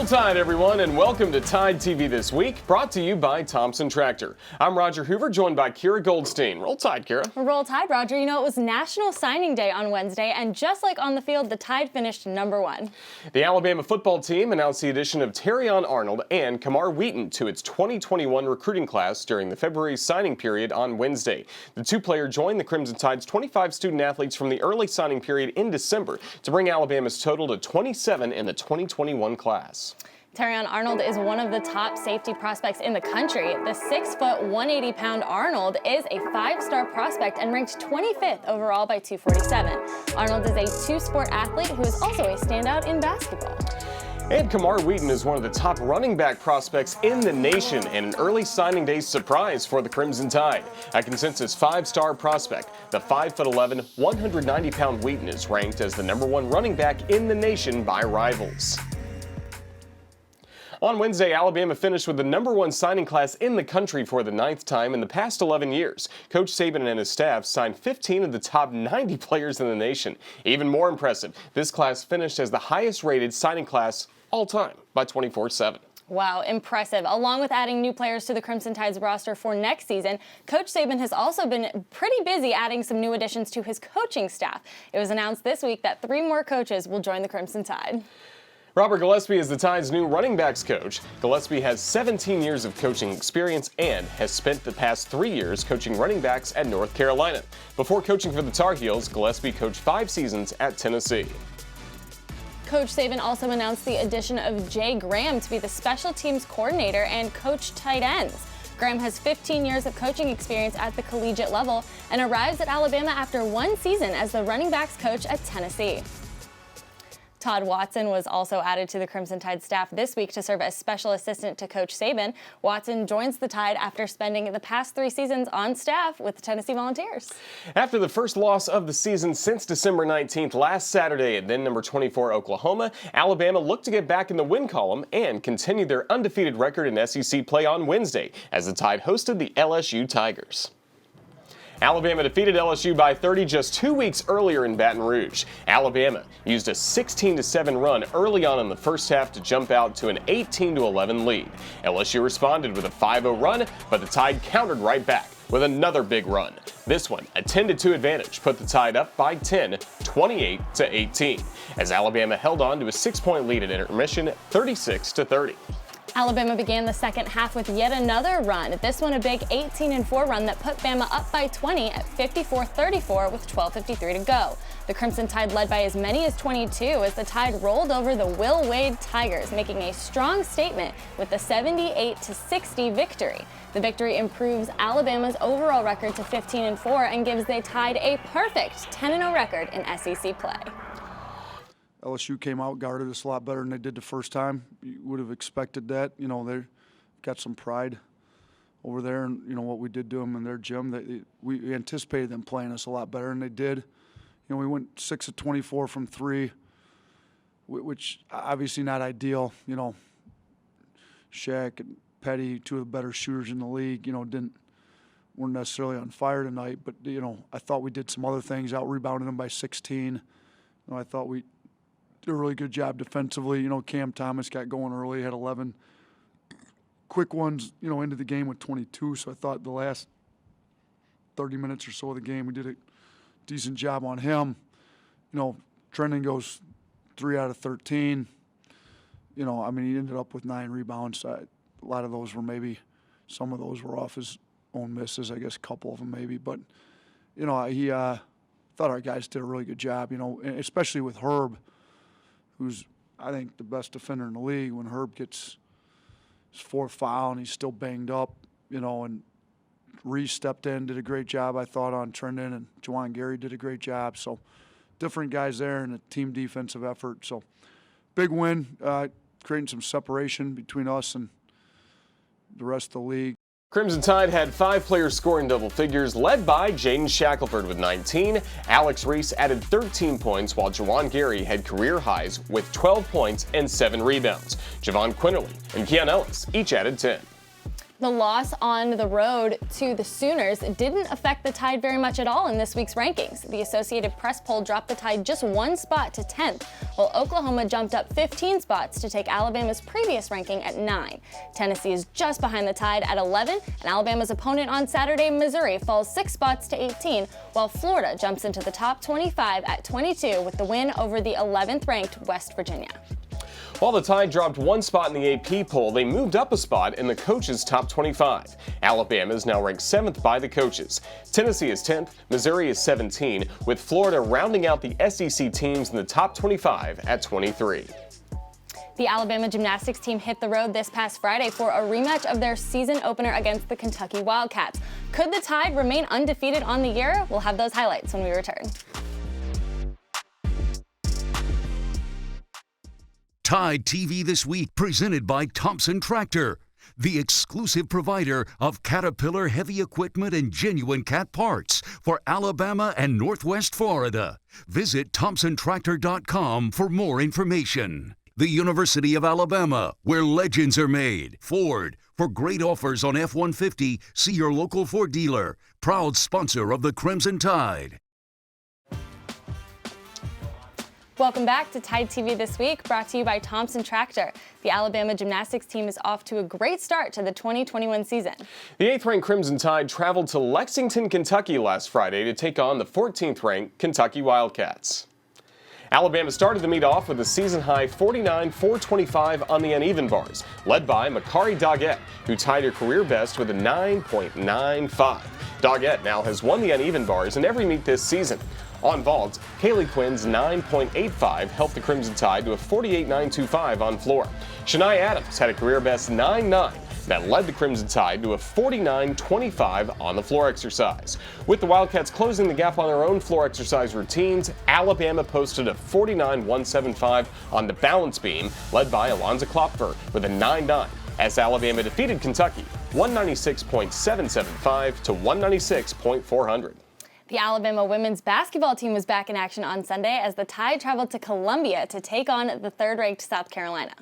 Roll Tide, everyone, and welcome to Tide TV This Week, brought to you by Thompson Tractor. I'm Roger Hoover, joined by Kira Goldstein. Roll Tide, Kira. Roll Tide, Roger. You know, it was National Signing Day on Wednesday, and just like on the field, the Tide finished #1. The Alabama football team announced the addition of Terrion Arnold and Kamar Wheaton to its 2021 recruiting class during the February signing period on Wednesday. The two players joined the Crimson Tide's 25 student-athletes from the early signing period in December to bring Alabama's total to 27 in the 2021 class. Terrion Arnold is one of the top safety prospects in the country. The 6-foot, 180-pound Arnold is a 5-star prospect and ranked 25th overall by 247. Arnold is a two-sport athlete who is also a standout in basketball. And Kamar Wheaton is one of the top running back prospects in the nation and an early signing day surprise for the Crimson Tide. A consensus 5-star prospect, the 5'11", 190-pound Wheaton is ranked as the #1 running back in the nation by Rivals. On Wednesday, Alabama finished with the #1 signing class in the country for the 9th time in the past 11 years. Coach Saban and his staff signed 15 of the top 90 players in the nation. Even more impressive, this class finished as the highest-rated signing class all time by 24/7. Wow, impressive. Along with adding new players to the Crimson Tide's roster for next season, Coach Saban has also been pretty busy adding some new additions to his coaching staff. It was announced this week that 3 more coaches will join the Crimson Tide. Robert Gillespie is the Tide's new running backs coach. Gillespie has 17 years of coaching experience and has spent the past 3 years coaching running backs at North Carolina. Before coaching for the Tar Heels, Gillespie coached 5 seasons at Tennessee. Coach Saban also announced the addition of Jay Graham to be the special teams coordinator and coach tight ends. Graham has 15 years of coaching experience at the collegiate level and arrives at Alabama after 1 season as the running backs coach at Tennessee. Todd Watson was also added to the Crimson Tide staff this week to serve as special assistant to Coach Saban. Watson joins the Tide after spending the past 3 seasons on staff with the Tennessee Volunteers. After the first loss of the season since December 19th last Saturday at then #24 Oklahoma, Alabama looked to get back in the win column and continue their undefeated record in SEC play on Wednesday as the Tide hosted the LSU Tigers. Alabama defeated LSU by 30 just 2 weeks earlier in Baton Rouge. Alabama used a 16-7 run early on in the first half to jump out to an 18-11 lead. LSU responded with a 5-0 run, but the Tide countered right back with another big run. This one, a 10-2 advantage, put the Tide up by 10, 28-18, as Alabama held on to a 6-point lead at intermission, 36-30. Alabama began the second half with yet another run. This one a big 18-4 run that put Bama up by 20 at 54-34 with 12:53 to go. The Crimson Tide led by as many as 22 as the Tide rolled over the Will Wade Tigers, making a strong statement with the 78-60 victory. The victory improves Alabama's overall record to 15-4 and gives the Tide a perfect 10-0 record in SEC play. LSU came out, guarded us a lot better than they did the first time. You would have expected that. You know, they've got some pride over there, and you know what we did to them in their gym. We anticipated them playing us a lot better than they did. You know, we went 6 of 24 from 3, which obviously not ideal. You know, Shaq and Petty, 2 of the better shooters in the league, you know, weren't necessarily on fire tonight. But you know, I thought we did some other things, out rebounded them by 16. You know, I thought we did a really good job defensively. You know, Cam Thomas got going early, had 11 quick ones, you know, into the game with 22. So I thought the last 30 minutes or so of the game, we did a decent job on him. You know, Trendon goes 3 out of 13. You know, I mean, he ended up with 9 rebounds. A lot of those were some of those were off his own misses, I guess a couple of them maybe. But, you know, he thought our guys did a really good job, you know, especially with Herb, who's, I think, the best defender in the league. When Herb gets his 4th foul and he's still banged up, you know, and Reese stepped in, did a great job, I thought, on Trendon, and Juwan Gary did a great job. So different guys there and a team defensive effort. So big win, creating some separation between us and the rest of the league. Crimson Tide had 5 players scoring double figures, led by Jaden Shackelford with 19. Alex Reese added 13 points, while Juwan Gary had career highs with 12 points and 7 rebounds. Javon Quinterly and Keon Ellis each added 10. The loss on the road to the Sooners didn't affect the Tide very much at all in this week's rankings. The Associated Press poll dropped the Tide just 1 spot to 10th, while Oklahoma jumped up 15 spots to take Alabama's previous ranking at 9. Tennessee is just behind the Tide at 11, and Alabama's opponent on Saturday, Missouri, falls 6 spots to 18, while Florida jumps into the top 25 at 22 with the win over the 11th-ranked West Virginia. While the Tide dropped 1 spot in the AP poll, they moved up a spot in the coaches' top 25. Alabama is now ranked 7th by the coaches. Tennessee is 10th, Missouri is 17, with Florida rounding out the SEC teams in the top 25 at 23. The Alabama gymnastics team hit the road this past Friday for a rematch of their season opener against the Kentucky Wildcats. Could the Tide remain undefeated on the year? We'll have those highlights when we return. TideTV This Week, presented by Thompson Tractor, the exclusive provider of Caterpillar heavy equipment and genuine cat parts for Alabama and Northwest Florida. Visit ThompsonTractor.com for more information. The University of Alabama, where legends are made. Ford, for great offers on F-150, see your local Ford dealer. Proud sponsor of the Crimson Tide. Welcome back to Tide TV This Week, brought to you by Thompson Tractor. The Alabama gymnastics team is off to a great start to the 2021 season. The 8th-ranked Crimson Tide traveled to Lexington, Kentucky last Friday to take on the 14th-ranked Kentucky Wildcats. Alabama started the meet off with a season-high 49-425 on the uneven bars, led by Makari Doggett, who tied her career best with a 9.95. Doggett now has won the uneven bars in every meet this season. On vault, Kaylee Quinn's 9.85 helped the Crimson Tide to a 48.925 on floor. Shania Adams had a career best 9.9 that led the Crimson Tide to a 49.25 on the floor exercise. With the Wildcats closing the gap on their own floor exercise routines, Alabama posted a 49.175 on the balance beam, led by Alonza Klopfer with a 9.9, as Alabama defeated Kentucky 196.775 to 196.400. The Alabama women's basketball team was back in action on Sunday as the Tide traveled to Columbia to take on the 3rd-ranked South Carolina.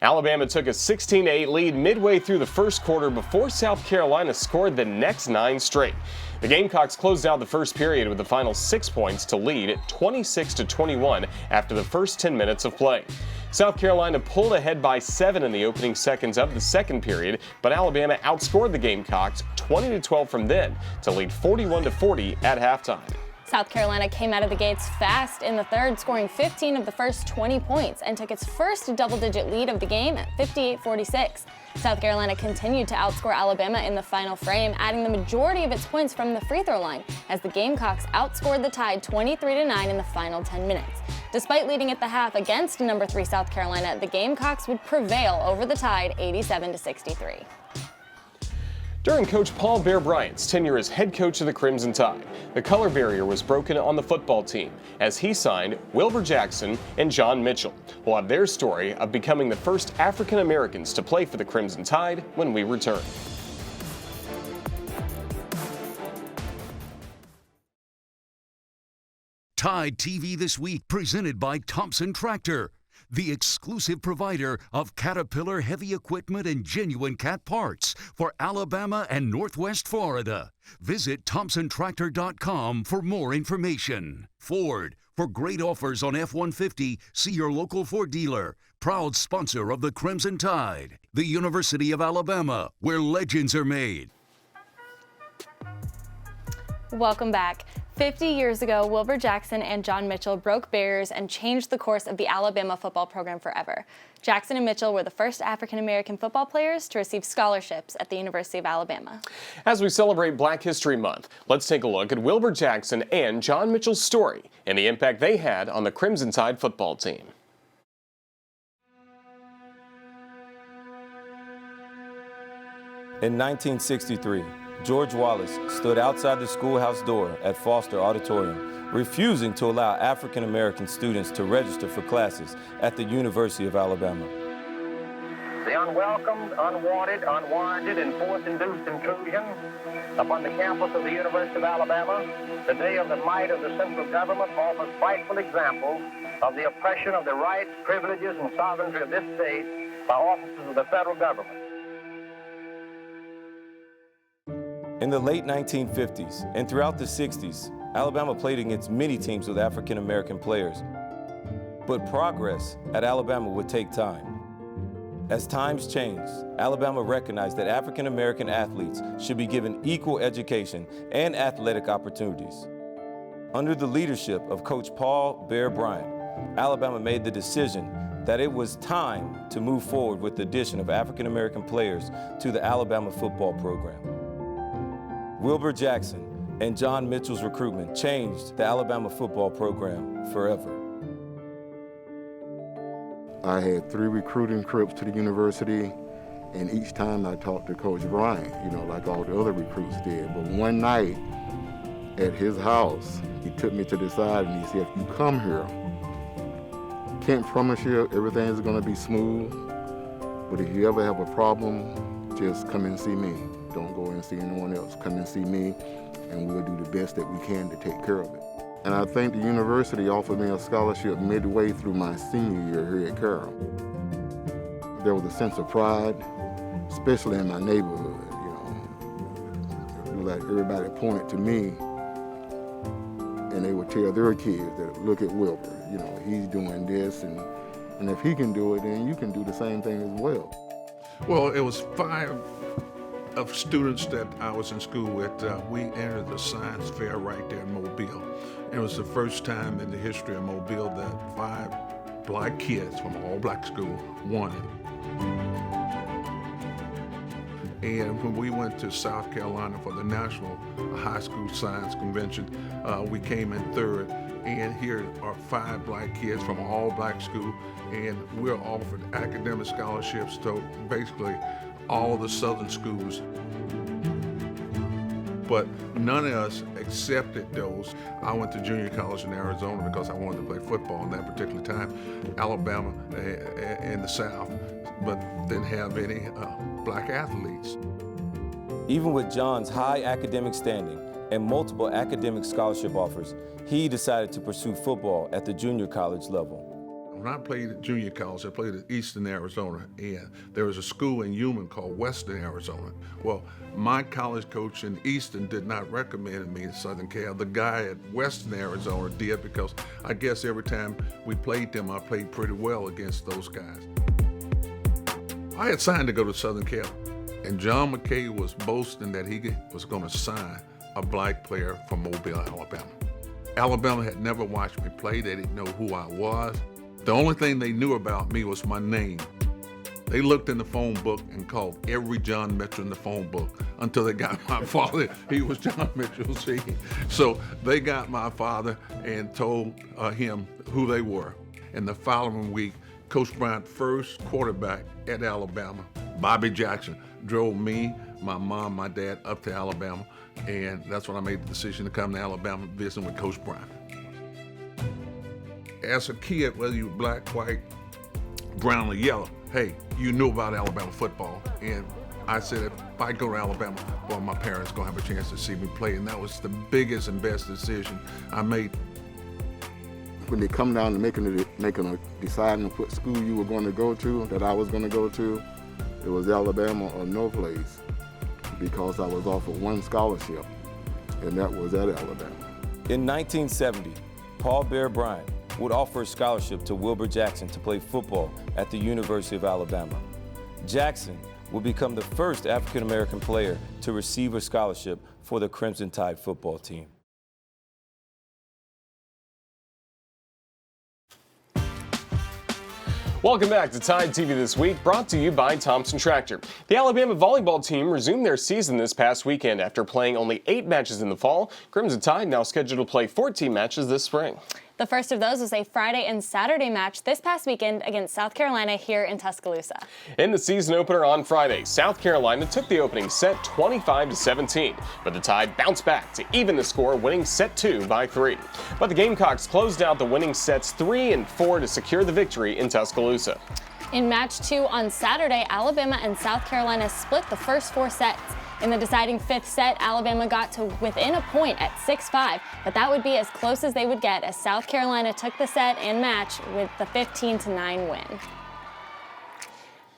Alabama took a 16-8 lead midway through the first quarter before South Carolina scored the next 9 straight. The Gamecocks closed out the first period with the final 6 points to lead 26-21 after the first 10 minutes of play. South Carolina pulled ahead by 7 in the opening seconds of the second period, but Alabama outscored the Gamecocks 20-12 from then to lead 41-40 at halftime. South Carolina came out of the gates fast in the third, scoring 15 of the first 20 points and took its first double-digit lead of the game at 58-46. South Carolina continued to outscore Alabama in the final frame, adding the majority of its points from the free throw line as the Gamecocks outscored the Tide 23-9 in the final 10 minutes. Despite leading at the half against number 3 South Carolina, the Gamecocks would prevail over the Tide 87-63. During Coach Paul Bear Bryant's tenure as head coach of the Crimson Tide, the color barrier was broken on the football team as he signed Wilbur Jackson and John Mitchell. We'll have their story of becoming the first African Americans to play for the Crimson Tide when we return. TideTV This Week, presented by Thompson Tractor, the exclusive provider of Caterpillar heavy equipment and genuine cat parts for Alabama and Northwest Florida. Visit ThompsonTractor.com for more information. Ford, for great offers on F-150, see your local Ford dealer. Proud sponsor of the Crimson Tide. The University of Alabama, where legends are made. Welcome back. 50 years ago, Wilbur Jackson and John Mitchell broke barriers and changed the course of the Alabama football program forever. Jackson and Mitchell were the first African-American football players to receive scholarships at the University of Alabama. As we celebrate Black History Month, let's take a look at Wilbur Jackson and John Mitchell's story and the impact they had on the Crimson Tide football team. In 1963, George Wallace stood outside the schoolhouse door at Foster Auditorium, refusing to allow African American students to register for classes at the University of Alabama. The unwelcomed, unwanted, unwarranted, and force-induced intrusion upon the campus of the University of Alabama, the day of the might of the central government, offers frightful examples of the oppression of the rights, privileges, and sovereignty of this state by officers of the federal government. In the late 1950s and throughout the 60s, Alabama played against many teams with African American players. But progress at Alabama would take time. As times changed, Alabama recognized that African American athletes should be given equal education and athletic opportunities. Under the leadership of Coach Paul Bear Bryant, Alabama made the decision that it was time to move forward with the addition of African American players to the Alabama football program. Wilbur Jackson and John Mitchell's recruitment changed the Alabama football program forever. I had 3 recruiting trips to the university, and each time I talked to Coach Bryant, like all the other recruits did. But one night at his house, he took me to the side and he said, if you come here, can't promise you everything is going to be smooth, but if you ever have a problem, just come and see me. Don't go and see anyone else. Come and see me, and we'll do the best that we can to take care of it. And I think the university offered me a scholarship midway through my senior year here at Carroll. There was a sense of pride, especially in my neighborhood, Like everybody pointed to me, and they would tell their kids that, look at Wilbur, he's doing this, and if he can do it, then you can do the same thing as well. Well, it was 5 of students that I was in school with. We entered the science fair right there in Mobile. It was the first time in the history of Mobile that 5 black kids from an all-black school won it. And when we went to South Carolina for the National High School Science Convention, we came in 3rd. And here are 5 black kids from an all-black school, and we're offered academic scholarships to basically all the southern schools. But none of us accepted those. I went to junior college in Arizona because I wanted to play football in that particular time. Alabama in the South, but didn't have any black athletes. Even with John's high academic standing and multiple academic scholarship offers, he decided to pursue football at the junior college level. When I played at junior college, I played at Eastern Arizona, and there was a school in Human called Western Arizona. Well, my college coach in Eastern did not recommend me to Southern Cal. The guy at Western Arizona did, because I guess every time we played them, I played pretty well against those guys. I had signed to go to Southern Cal, and John McKay was boasting that he was going to sign a black player from Mobile, Alabama. Alabama had never watched me play. They didn't know who I was. The only thing they knew about me was my name. They looked in the phone book and called every John Mitchell in the phone book until they got my father. He was John Mitchell, see? So they got my father and told him who they were. And the following week, Coach Bryant's first quarterback at Alabama, Bobby Jackson, drove me, my mom, my dad up to Alabama. And that's when I made the decision to come to Alabama visiting with Coach Bryant. As a kid, whether you were black, white, brown, or yellow, hey, you knew about Alabama football. And I said, if I go to Alabama, well, my parents are going to have a chance to see me play. And that was the biggest and best decision I made. When they come down to deciding what school you were going to go to, that I was going to go to, it was Alabama or no place, because I was offered one scholarship, and that was at Alabama. In 1970, Paul Bear Bryant would offer a scholarship to Wilbur Jackson to play football at the University of Alabama. Jackson would become the first African-American player to receive a scholarship for the Crimson Tide football team. Welcome back to Tide TV This Week, brought to you by Thompson Tractor. The Alabama volleyball team resumed their season this past weekend after playing only 8 matches in the fall. Crimson Tide now scheduled to play 14 matches this spring. The first of those was a Friday and Saturday match this past weekend against South Carolina here in Tuscaloosa. In the season opener on Friday, South Carolina took the opening set 25-17, but the Tide bounced back to even the score, winning set 2 by 3. But the Gamecocks closed out the winning sets 3 and 4 to secure the victory in Tuscaloosa. In match 2 on Saturday, Alabama and South Carolina split the first 4 sets. In the deciding 5th set, Alabama got to within a point at 6-5, but that would be as close as they would get as South Carolina took the set and match with the 15-9 win.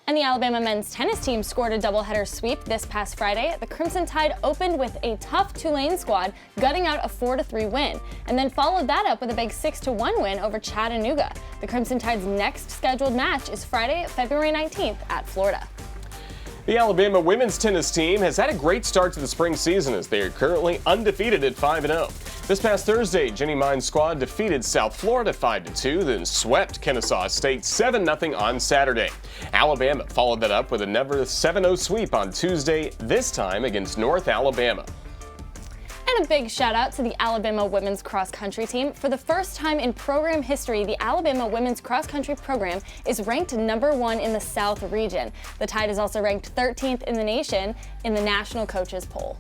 And the Alabama men's tennis team scored a doubleheader sweep this past Friday. The Crimson Tide opened with a tough Tulane squad, gutting out a 4-3 win, and then followed that up with a big 6-1 win over Chattanooga. The Crimson Tide's next scheduled match is Friday, February 19th at Florida. The Alabama women's tennis team has had a great start to the spring season as they are currently undefeated at 5-0. This past Thursday, Jenny Mine's squad defeated South Florida 5-2, then swept Kennesaw State 7-0 on Saturday. Alabama followed that up with another 7-0 sweep on Tuesday, this time against North Alabama. And a big shout out to the Alabama women's cross country team. For the first time in program history, the Alabama women's cross country program is ranked #1 in the South region. The Tide is also ranked 13th in the nation in the National Coaches Poll.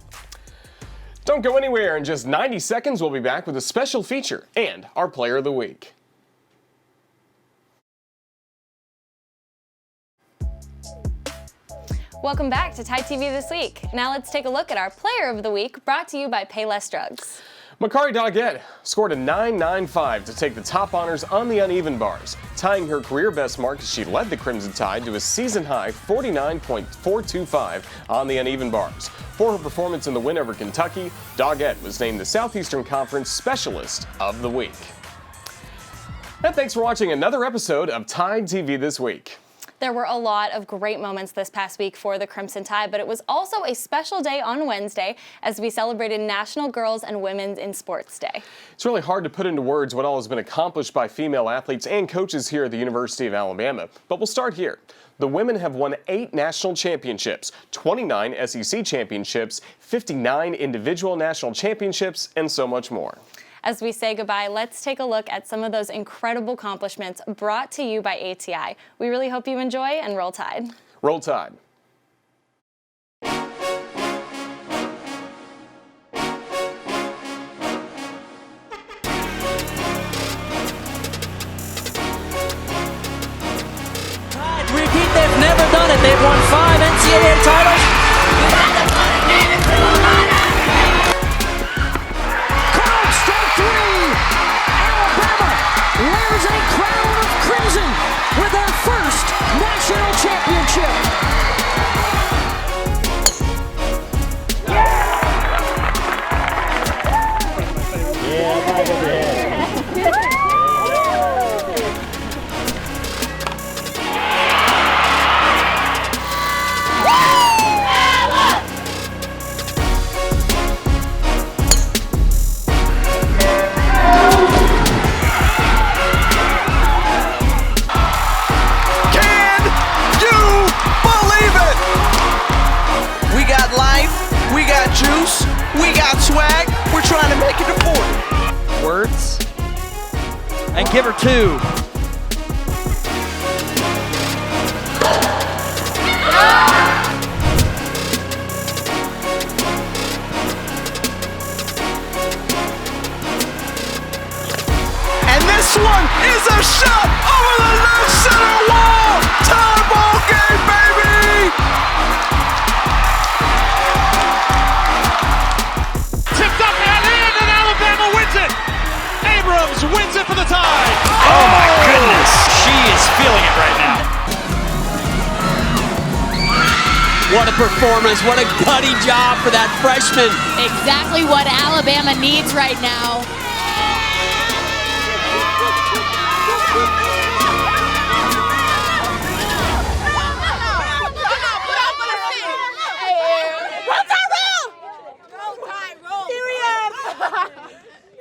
Don't go anywhere. In just 90 seconds, we'll be back with a special feature and our Player of the Week. Welcome back to TideTV This Week. Now let's take a look at our Player of the Week, brought to you by Payless Drugs. Makari Doggett scored a 9.95 to take the top honors on the uneven bars, tying her career best mark as she led the Crimson Tide to a season-high 49.425 on the uneven bars. For her performance in the win over Kentucky, Doggett was named the Southeastern Conference Specialist of the Week. And thanks for watching another episode of TideTV This Week. There were a lot of great moments this past week for the Crimson Tide, but it was also a special day on Wednesday as we celebrated National Girls and Women's in Sports Day. It's really hard to put into words what all has been accomplished by female athletes and coaches here at the University of Alabama, but we'll start here. The women have won 8 national championships, 29 SEC championships, 59 individual national championships, and so much more. As we say goodbye, let's take a look at some of those incredible accomplishments brought to you by ATI. We really hope you enjoy, and Roll Tide. Roll Tide. Repeat, they've never done it. They've won 5 NCAA titles. Wears a crown of crimson with their first national championship. Juice, we got swag, we're trying to make it to 40. Words, and give her 2. And this one is a shot over the left center wall. Tie ball game, baby! Wins it for the Tide. Oh my goodness, she is feeling it right now. What a performance, what a gutty job for that freshman. Exactly what Alabama needs right now.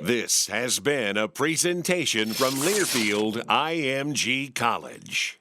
This has been a presentation from Learfield IMG College.